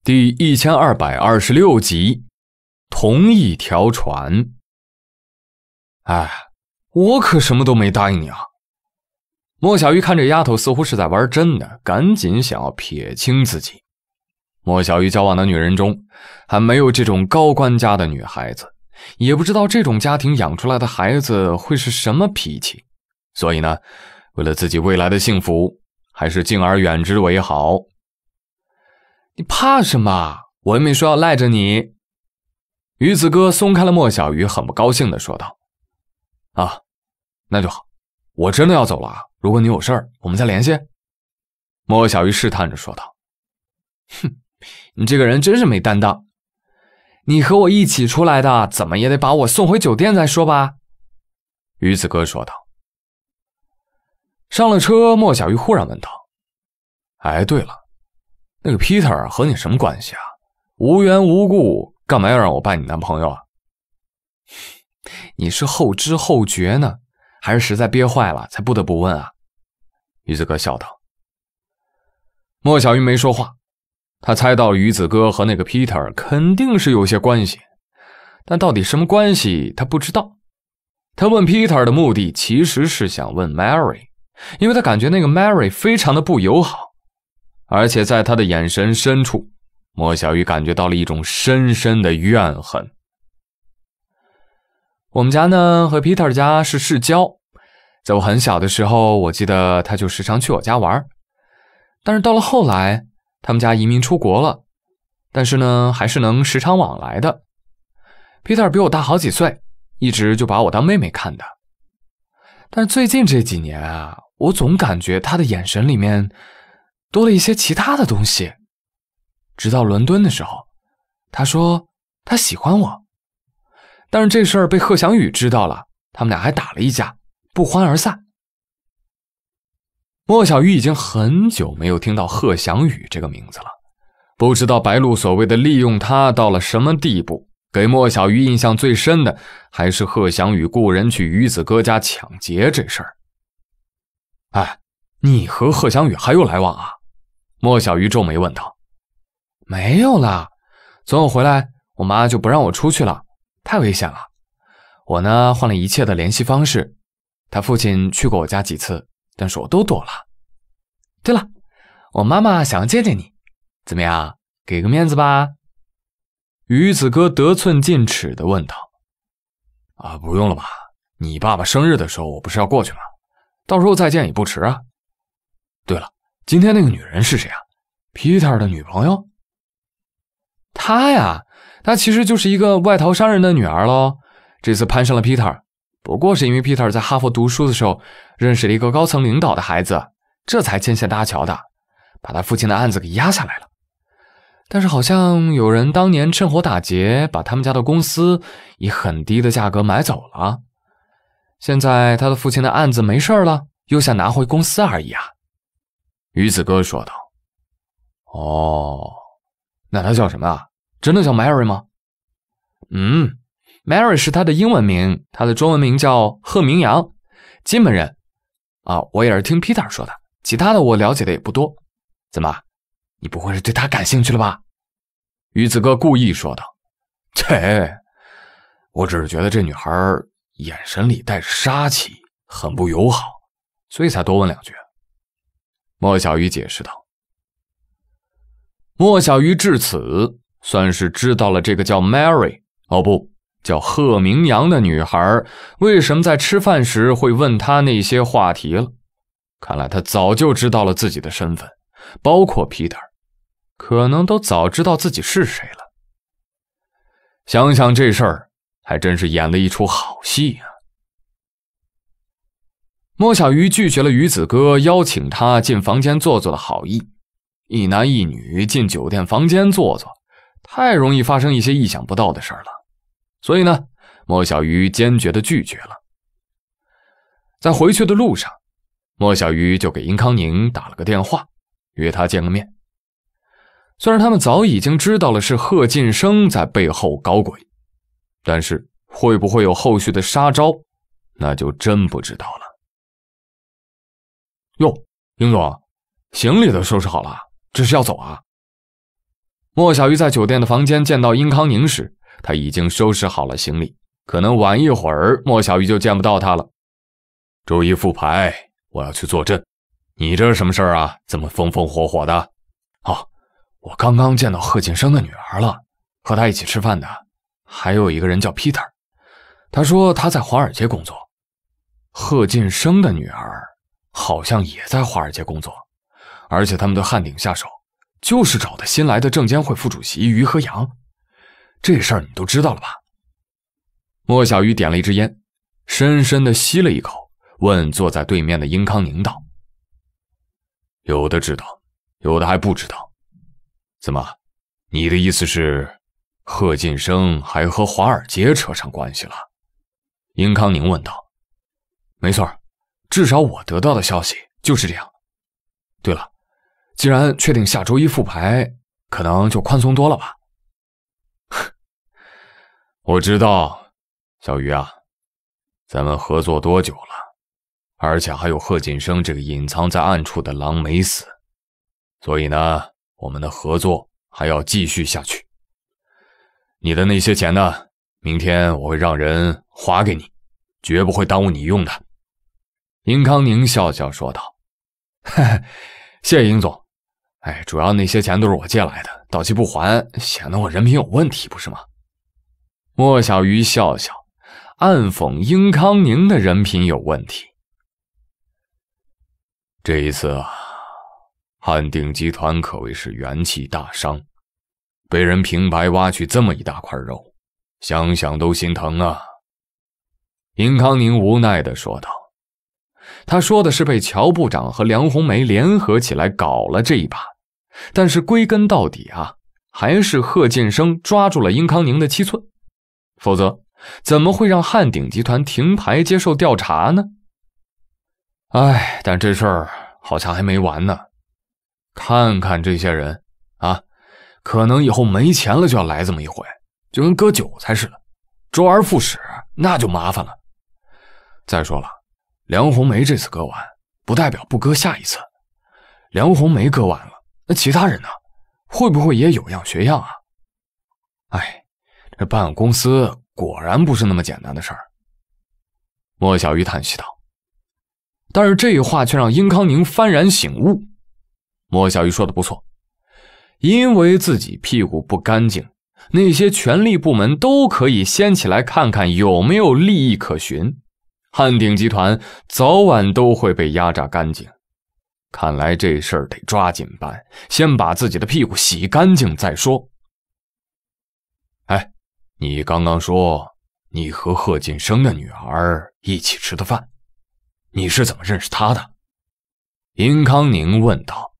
第1226集，同一条船。哎，我可什么都没答应你啊！莫小鱼看这丫头似乎是在玩真的，赶紧想要撇清自己。莫小鱼交往的女人中，还没有这种高官家的女孩子，也不知道这种家庭养出来的孩子会是什么脾气，所以呢，为了自己未来的幸福，还是敬而远之为好。你怕什么？我又没说要赖着你。鱼子哥松开了莫小鱼，很不高兴地说道：啊，那就好，我真的要走了啊，如果你有事儿，我们再联系。莫小鱼试探着说道：哼，你这个人真是没担当，你和我一起出来的，怎么也得把我送回酒店再说吧。鱼子哥说道。上了车，莫小鱼忽然问道：哎，对了，那个 Peter 和你什么关系啊？无缘无故干嘛要让我扮你男朋友啊？你是后知后觉呢，还是实在憋坏了才不得不问啊？鱼子哥笑道。莫小鱼没说话，他猜到鱼子哥和那个 Peter 肯定是有些关系，但到底什么关系他不知道。他问 Peter 的目的其实是想问 Mary， 因为他感觉那个 Mary 非常的不友好，而且在他的眼神深处，莫小鱼感觉到了一种深深的怨恨。我们家呢和 Peter 家是世交，在我很小的时候，我记得他就时常去我家玩，但是到了后来，他们家移民出国了，但是呢还是能时常往来的。Peter 比我大好几岁，一直就把我当妹妹看的。但是最近这几年啊，我总感觉他的眼神里面多了一些其他的东西。直到伦敦的时候，他说他喜欢我，但是这事儿被贺祥宇知道了，他们俩还打了一架，不欢而散。莫小鱼已经很久没有听到贺祥宇这个名字了，不知道白鹿所谓的利用他到了什么地步。给莫小鱼印象最深的还是贺祥宇雇人去鱼子哥家抢劫这事儿。哎，你和贺祥宇还有来往啊？莫小鱼皱眉问道。没有啦，从我回来，我妈就不让我出去了，太危险了。我呢换了一切的联系方式，他父亲去过我家几次，但是我都躲了。对了，我妈妈想要见见你，怎么样，给个面子吧？鱼子哥得寸进尺地问道。啊，不用了吧，你爸爸生日的时候我不是要过去吗？到时候再见也不迟啊。对了，今天那个女人是谁啊？ Peter 的女朋友？她呀，她其实就是一个外逃商人的女儿咯，这次攀上了 Peter， 不过是因为 Peter 在哈佛读书的时候认识了一个高层领导的孩子，这才牵线搭桥的，把他父亲的案子给压下来了。但是好像有人当年趁火打劫，把他们家的公司以很低的价格买走了。现在他的父亲的案子没事了，又想拿回公司而已啊。鱼子哥说道。哦，那他叫什么啊？真的叫 Mary 吗？Mary 是他的英文名，他的中文名叫贺明阳，金门人。啊，我也是听 Peter 说的，其他的我了解的也不多。怎么，你不会是对他感兴趣了吧？鱼子哥故意说道。切，我只是觉得这女孩眼神里带着杀气，很不友好，所以才多问两句。莫小鱼解释道。莫小鱼至此算是知道了这个叫 Mary， 哦不，叫贺明阳的女孩为什么在吃饭时会问他那些话题了。看来他早就知道了自己的身份，包括 Peter， 可能都早知道自己是谁了。想想这事儿，还真是演了一出好戏啊。莫小鱼拒绝了鱼子哥邀请他进房间坐坐的好意，一男一女进酒店房间坐坐，太容易发生一些意想不到的事儿了。所以呢，莫小鱼坚决地拒绝了。在回去的路上，莫小鱼就给殷康宁打了个电话，约他见个面。虽然他们早已经知道了是贺晋生在背后搞鬼，但是会不会有后续的杀招，那就真不知道了。哟，殷总，行李都收拾好了，这是要走啊？莫小鱼在酒店的房间见到殷康宁时，他已经收拾好了行李，可能晚一会儿莫小鱼就见不到他了。周一复牌，我要去坐镇。你这是什么事儿啊？这么风风火火的？哦，我刚刚见到贺晋生的女儿了，和他一起吃饭的还有一个人叫 Peter， 他说他在华尔街工作。贺晋生的女儿好像也在华尔街工作，而且他们对汉鼎下手就是找的新来的证监会副主席于和阳。这事儿你都知道了吧？莫小鱼点了一支烟，深深地吸了一口，问坐在对面的殷康宁道：有的知道，有的还不知道。怎么，你的意思是贺晋生还和华尔街扯上关系了？殷康宁问道。没错，至少我得到的消息就是这样。对了，既然确定下周一复牌，可能就宽松多了吧？我知道，小鱼啊，咱们合作多久了？而且还有贺晋生这个隐藏在暗处的狼没死，所以呢，我们的合作还要继续下去。你的那些钱呢，明天我会让人划给你，绝不会耽误你用的。殷康宁笑笑说道：谢谢殷总。主要那些钱都是我借来的，到期不还显得我人品有问题，不是吗？莫小鱼笑笑，暗讽殷康宁的人品有问题。这一次啊，汉鼎集团可谓是元气大伤，被人平白挖去这么一大块肉，想想都心疼啊。殷康宁无奈地说道。他说的是被乔部长和梁红梅联合起来搞了这一把，但是归根到底啊，还是贺晋生抓住了殷康宁的七寸，否则怎么会让汉鼎集团停牌接受调查呢？但这事儿好像还没完呢。看看这些人啊，可能以后没钱了就要来这么一回，就跟割韭菜似的，周而复始，那就麻烦了。再说了，梁红梅这次割完，不代表不割下一次。梁红梅割完了，那其他人呢？会不会也有样学样啊？这办公司果然不是那么简单的事儿。莫小鱼叹息道。但是这话却让殷康宁幡然醒悟。莫小鱼说的不错，因为自己屁股不干净，那些权力部门都可以掀起来看看有没有利益可循，汉鼎集团早晚都会被压榨干净。看来这事儿得抓紧办，先把自己的屁股洗干净再说。你刚刚说你和贺晋生的女儿一起吃的饭，你是怎么认识她的？殷康宁问道。